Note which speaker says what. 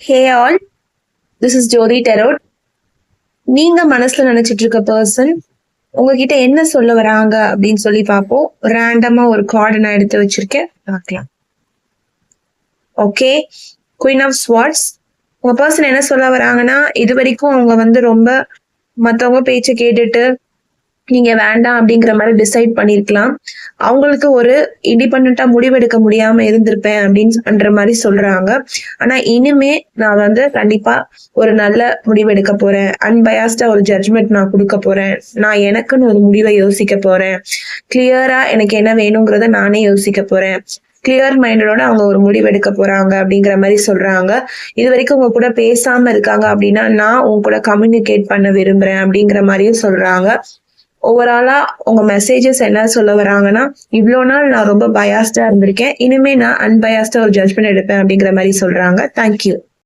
Speaker 1: Hey all, this is ஜோதி டெரோட். நீங்க மனசுல நினைச்சிட்டு இருக்க பர்சன் உங்ககிட்ட என்ன சொல்ல வராங்க அப்படின்னு சொல்லி பார்ப்போம். ரேண்டமா ஒரு கார்டு நான் எடுத்து வச்சிருக்கேன், பார்க்கலாம். Okay, queen of swords. உங்க பர்சன் என்ன சொல்ல வராங்கன்னா, இது வரைக்கும் அவங்க வந்து ரொம்ப மத்தவங்க பேச்சை கேட்டுட்டு நீங்க வேண்டாம் அப்படிங்கிற மாதிரி டிசைட் பண்ணிருக்கலாம். அவங்களுக்கு ஒரு இண்டிபெண்டா முடிவெடுக்க முடியாம இருந்திருப்பேன் அப்படின்ற மாதிரி சொல்றாங்க. ஆனா இனிமே நான் வந்து கண்டிப்பா ஒரு நல்ல முடிவெடுக்க போறேன். அன்பயாஸ்டா ஒரு ஜட்ஜ்மெண்ட் நான் கொடுக்க போறேன். நான் எனக்குன்னு ஒரு முடிவை யோசிக்க போறேன். கிளியரா எனக்கு என்ன வேணுங்கிறத நானே யோசிக்க போறேன். கிளியர் மைண்டோட அவங்க ஒரு முடிவெடுக்க போறாங்க அப்படிங்கிற மாதிரி சொல்றாங்க. இது வரைக்கும் உங்க கூட பேசாம இருக்காங்க அப்படின்னா நான் உங்க கூட கம்யூனிகேட் பண்ண விரும்புறேன் அப்படிங்கிற மாதிரியும் சொல்றாங்க. ஓவராலா உங்க மெசேஜஸ் என்ன சொல்ல வராங்கன்னா, இவ்வளோ நாள் நான் ரொம்ப பயாஸ்டா இருந்திருக்கேன், இனிமே நான் அன்பயாஸ்டா ஒரு ஜட்ஜ்மெண்ட் எடுப்பேன் அப்படிங்கிற மாதிரி சொல்றாங்க. தேங்க்யூ.